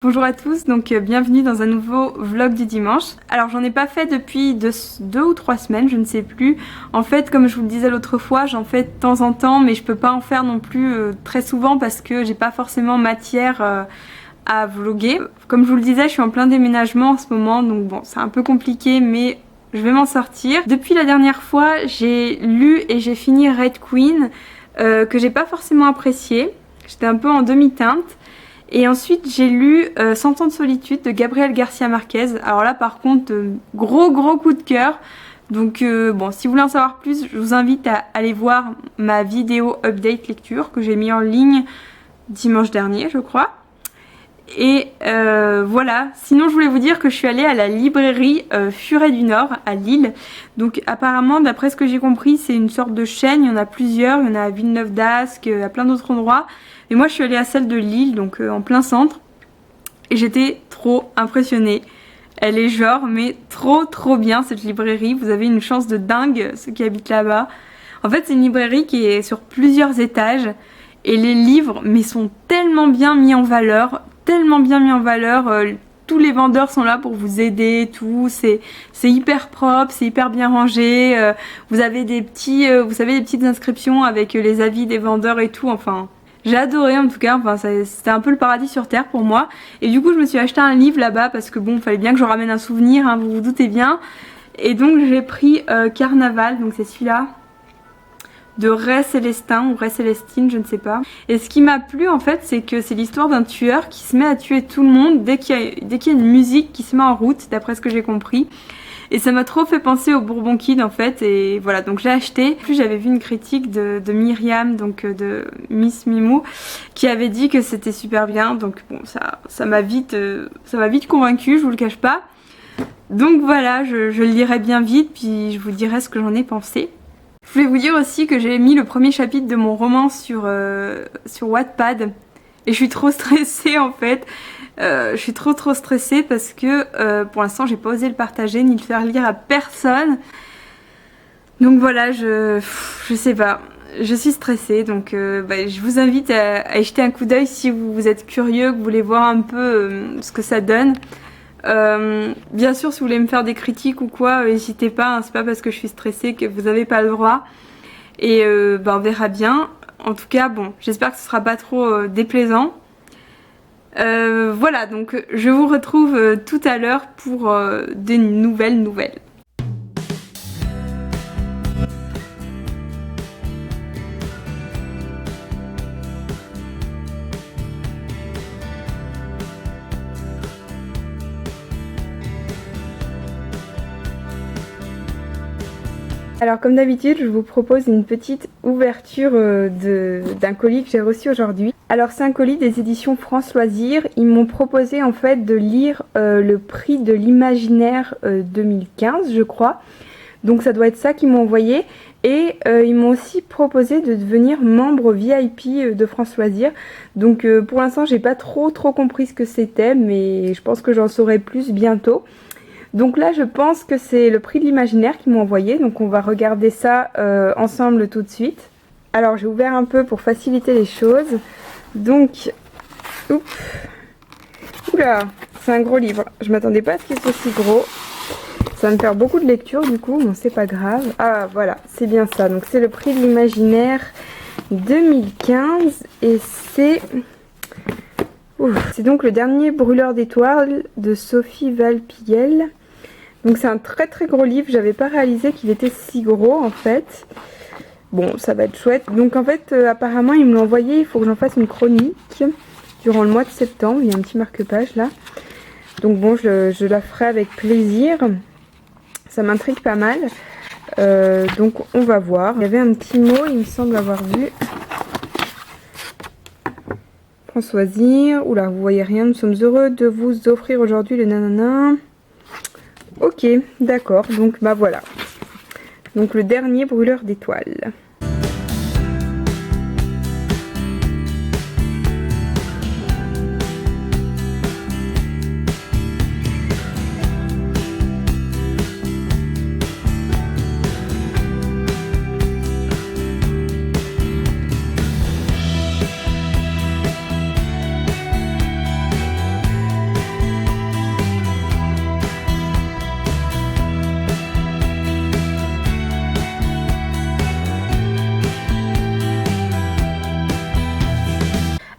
Bonjour à tous, donc bienvenue dans un nouveau vlog du dimanche. Alors j'en ai pas fait depuis deux ou trois semaines, je ne sais plus. En fait, comme je vous le disais l'autre fois, j'en fais de temps en temps, mais je peux pas en faire non plus très souvent parce que j'ai pas forcément matière à vlogger. Comme je vous le disais, je suis en plein déménagement en ce moment, donc bon, c'est un peu compliqué, mais je vais m'en sortir. Depuis la dernière fois, j'ai lu et j'ai fini Red Queen, que j'ai pas forcément apprécié. J'étais un peu en demi-teinte. Et ensuite j'ai lu 100 ans de solitude de Gabriel Garcia Marquez. Alors là par contre gros coup de cœur. Donc bon, si vous voulez en savoir plus, je vous invite à aller voir ma vidéo update lecture que j'ai mis en ligne dimanche dernier je crois. Et voilà, sinon je voulais vous dire que je suis allée à la librairie Furet du Nord à Lille. Donc apparemment d'après ce que j'ai compris c'est une sorte de chaîne, il y en a plusieurs, il y en a à Villeneuve d'Ascq, à plein d'autres endroits. Et moi je suis allée à celle de Lille, donc en plein centre. Et j'étais trop impressionnée. Elle est genre mais trop bien cette librairie, vous avez une chance de dingue ceux qui habitent là-bas. En fait c'est une librairie qui est sur plusieurs étages. Et les livres mais sont tellement bien mis en valeur, tous les vendeurs sont là pour vous aider, tout, c'est hyper propre, c'est hyper bien rangé, vous avez des petites inscriptions avec les avis des vendeurs et tout, enfin j'ai adoré en tout cas, enfin c'était un peu le paradis sur terre pour moi. Et du coup je me suis acheté un livre là-bas parce que bon, il fallait bien que je ramène un souvenir, hein, vous vous doutez bien. Et donc j'ai pris Carnaval, donc c'est celui-là de Ray Célestin ou Ray Célestine, je ne sais pas. Et ce qui m'a plu en fait, c'est que c'est l'histoire d'un tueur qui se met à tuer tout le monde dès qu'il y a une musique qui se met en route, d'après ce que j'ai compris. Et ça m'a trop fait penser au Bourbon Kid en fait, et voilà, donc j'ai acheté. Puis j'avais vu une critique de Myriam, donc de Miss Mimou, qui avait dit que c'était super bien, donc bon, ça m'a vite convaincue, je vous le cache pas. Donc voilà, je le lirai bien vite, puis je vous dirai ce que j'en ai pensé. Je voulais vous dire aussi que j'ai mis le premier chapitre de mon roman sur Wattpad et je suis trop stressée en fait. Je suis trop stressée parce que pour l'instant j'ai pas osé le partager ni le faire lire à personne. Donc voilà, je sais pas, je suis stressée, donc je vous invite à jeter un coup d'œil si vous êtes curieux, que vous voulez voir un peu ce que ça donne. Bien sûr si vous voulez me faire des critiques ou quoi, n'hésitez pas, hein, c'est pas parce que je suis stressée que vous avez pas le droit. Et on verra bien. En tout cas bon, j'espère que ce sera pas trop déplaisant. Voilà, donc je vous retrouve tout à l'heure pour des nouvelles. Alors comme d'habitude, je vous propose une petite ouverture d'un colis que j'ai reçu aujourd'hui. Alors c'est un colis des éditions France Loisirs. Ils m'ont proposé en fait de lire le prix de l'imaginaire 2015 je crois. Donc ça doit être ça qu'ils m'ont envoyé. Et ils m'ont aussi proposé de devenir membre VIP de France Loisirs. Donc pour l'instant j'ai pas trop compris ce que c'était, mais je pense que j'en saurai plus bientôt. Donc là je pense que c'est le prix de l'imaginaire qu'ils m'ont envoyé, donc on va regarder ça ensemble tout de suite. Alors j'ai ouvert un peu pour faciliter les choses. Donc, oula, c'est un gros livre, je m'attendais pas à ce qu'il soit aussi gros. Ça va me faire beaucoup de lecture du coup, bon c'est pas grave. Ah voilà, c'est bien ça, donc c'est le prix de l'imaginaire 2015 et c'est donc le dernier brûleur d'étoiles de Sophie Valpiel. Donc c'est un très gros livre, j'avais pas réalisé qu'il était si gros en fait. Bon, ça va être chouette. Donc en fait, apparemment ils me l'ont envoyé, il faut que j'en fasse une chronique durant le mois de septembre. Il y a un petit marque-page là. Donc bon, je la ferai avec plaisir. Ça m'intrigue pas mal. Donc on va voir. Il y avait un petit mot, il me semble avoir vu. Françoisir. Oula, vous voyez rien. Nous sommes heureux de vous offrir aujourd'hui le nanana. Ok, d'accord. Donc bah voilà. Donc le dernier brûleur d'étoiles.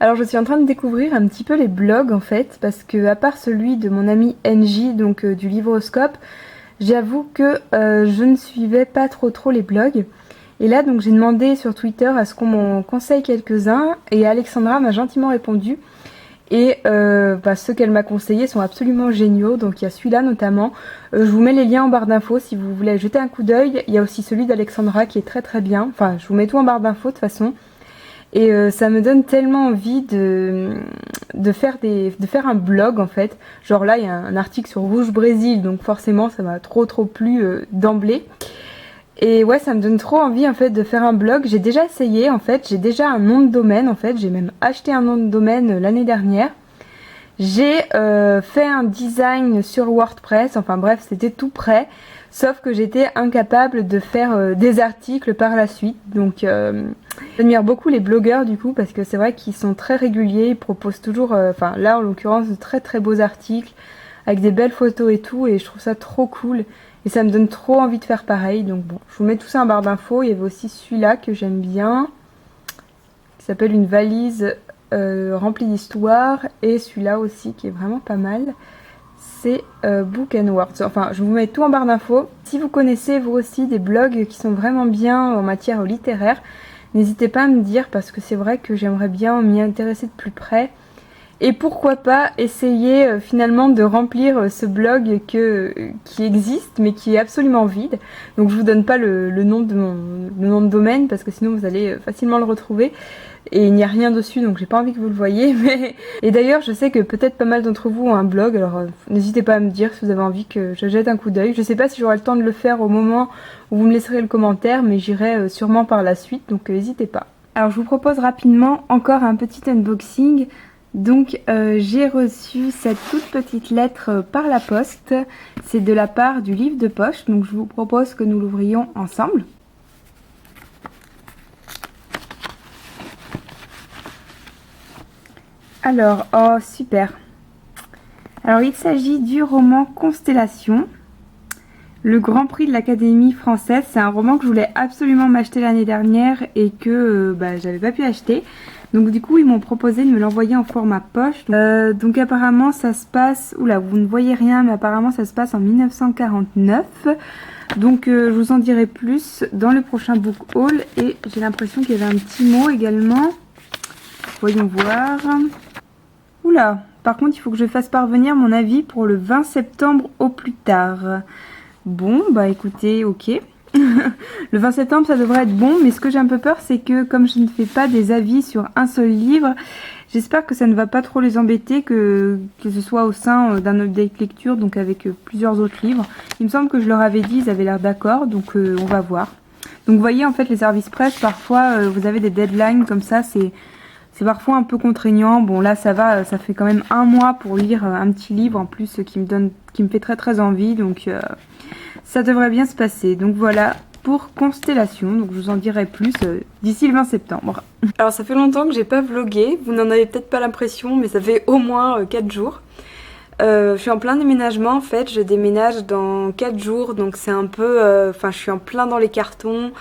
Alors je suis en train de découvrir un petit peu les blogs en fait, parce que à part celui de mon ami NJ, donc du Livroscope, j'avoue que je ne suivais pas trop les blogs. Et là donc j'ai demandé sur Twitter à ce qu'on m'en conseille quelques-uns, et Alexandra m'a gentiment répondu. Et ceux qu'elle m'a conseillés sont absolument géniaux, donc il y a celui-là notamment. Je vous mets les liens en barre d'infos si vous voulez jeter un coup d'œil. Il y a aussi celui d'Alexandra qui est très bien, enfin je vous mets tout en barre d'infos de toute façon. Et ça me donne tellement envie de faire un blog en fait. Genre là il y a un article sur Rouge Brésil, donc forcément ça m'a trop plu d'emblée. Et ouais, ça me donne trop envie en fait de faire un blog. J'ai déjà essayé en fait, j'ai déjà un nom de domaine en fait, j'ai même acheté un nom de domaine l'année dernière. J'ai fait un design sur WordPress, enfin bref, c'était tout prêt. Sauf que j'étais incapable de faire des articles par la suite. Donc j'admire beaucoup les blogueurs du coup, parce que c'est vrai qu'ils sont très réguliers, ils proposent toujours, enfin là en l'occurrence, de très beaux articles avec des belles photos et tout, et je trouve ça trop cool. Et ça me donne trop envie de faire pareil. Donc bon, je vous mets tout ça en barre d'infos. Il y avait aussi celui-là que j'aime bien, qui s'appelle une valise remplie d'histoire. Et celui-là aussi qui est vraiment pas mal, c'est Book and Words. Enfin, je vous mets tout en barre d'infos. Si vous connaissez vous aussi des blogs qui sont vraiment bien en matière littéraire, n'hésitez pas à me dire, parce que c'est vrai que j'aimerais bien m'y intéresser de plus près. Et pourquoi pas essayer finalement de remplir ce blog qui existe mais qui est absolument vide. Donc je vous donne pas le nom de domaine, parce que sinon vous allez facilement le retrouver. Et il n'y a rien dessus, donc j'ai pas envie que vous le voyez. Mais... Et d'ailleurs je sais que peut-être pas mal d'entre vous ont un blog, alors n'hésitez pas à me dire si vous avez envie que je jette un coup d'œil. Je sais pas si j'aurai le temps de le faire au moment où vous me laisserez le commentaire, mais j'irai sûrement par la suite, donc n'hésitez pas. Alors je vous propose rapidement encore un petit unboxing. Donc j'ai reçu cette toute petite lettre par la poste. C'est de la part du livre de poche, donc je vous propose que nous l'ouvrions ensemble. Alors, oh super. Alors il s'agit du roman Constellation, le Grand Prix de l'Académie française. C'est un roman que je voulais absolument m'acheter l'année dernière et que j'avais pas pu acheter. Donc du coup ils m'ont proposé de me l'envoyer en format poche. Donc apparemment ça se passe, oula vous ne voyez rien, mais apparemment ça se passe en 1949. Donc je vous en dirai plus dans le prochain book haul. Et j'ai l'impression qu'il y avait un petit mot également. Voyons voir. Oula, par contre il faut que je fasse parvenir mon avis pour le 20 septembre au plus tard. Bon bah écoutez, ok. Le 20 septembre ça devrait être bon, mais ce que j'ai un peu peur c'est que comme je ne fais pas des avis sur un seul livre, j'espère que ça ne va pas trop les embêter que ce soit au sein d'un update lecture, donc avec plusieurs autres livres. Il me semble que je leur avais dit, ils avaient l'air d'accord, donc on va voir. Donc vous voyez en fait les services presse, parfois vous avez des deadlines comme ça, c'est parfois un peu contraignant. Bon là ça va, ça fait quand même un mois pour lire un petit livre en plus qui me fait très envie, donc ça devrait bien se passer. Donc voilà pour Constellation, donc je vous en dirai plus d'ici le 20 septembre. Alors ça fait longtemps que j'ai pas vlogué, vous n'en avez peut-être pas l'impression, mais ça fait au moins 4 jours. Je suis en plein déménagement en fait, je déménage dans 4 jours, donc c'est un peu... Enfin je suis en plein dans les cartons.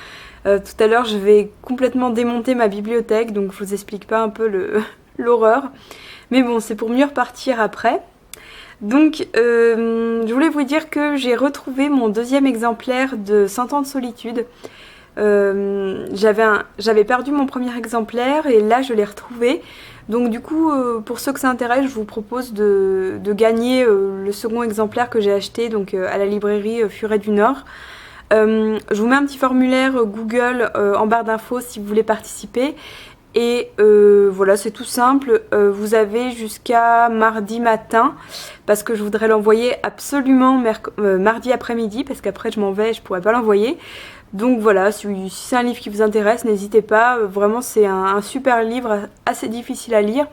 Tout à l'heure je vais complètement démonter ma bibliothèque, donc je vous explique pas un peu l'horreur. Mais bon, c'est pour mieux repartir après. Donc je voulais vous dire que j'ai retrouvé mon deuxième exemplaire de 100 ans de solitude. J'avais perdu mon premier exemplaire et là je l'ai retrouvé. Donc du coup pour ceux que ça intéresse, je vous propose de gagner le second exemplaire que j'ai acheté donc à la librairie Furet du Nord. Je vous mets un petit formulaire Google en barre d'infos si vous voulez participer. Et voilà, c'est tout simple. Vous avez jusqu'à mardi matin, parce que je voudrais l'envoyer absolument mardi après-midi, parce qu'après je m'en vais et je pourrais pas l'envoyer. Donc voilà, si c'est un livre qui vous intéresse, n'hésitez pas. Vraiment, c'est un super livre, assez difficile à lire.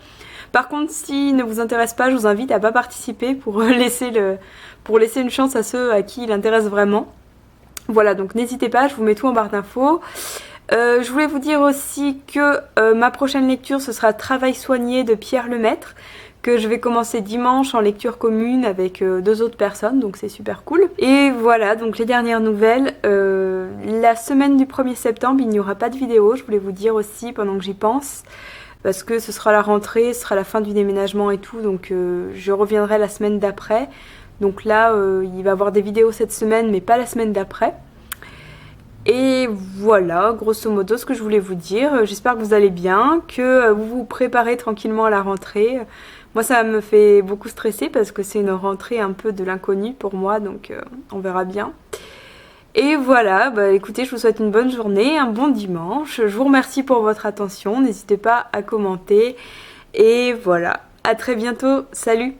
Par contre, s'il ne vous intéresse pas, je vous invite à pas participer pour laisser une chance à ceux à qui il intéresse vraiment. Voilà, donc n'hésitez pas, je vous mets tout en barre d'infos. Je voulais vous dire aussi que ma prochaine lecture ce sera Travail soigné de Pierre Lemaitre, que je vais commencer dimanche en lecture commune avec 2 autres personnes, donc c'est super cool. Et voilà, donc les dernières nouvelles. La semaine du 1er septembre il n'y aura pas de vidéo, je voulais vous dire aussi pendant que j'y pense. parce que ce sera la rentrée, ce sera la fin du déménagement et tout, donc je reviendrai la semaine d'après. Donc là, il va y avoir des vidéos cette semaine, mais pas la semaine d'après. Et voilà, grosso modo, ce que je voulais vous dire. J'espère que vous allez bien, que vous vous préparez tranquillement à la rentrée. Moi, ça me fait beaucoup stresser parce que c'est une rentrée un peu de l'inconnu pour moi, donc on verra bien. Et voilà, bah écoutez, je vous souhaite une bonne journée, un bon dimanche. Je vous remercie pour votre attention. N'hésitez pas à commenter. Et voilà, à très bientôt. Salut!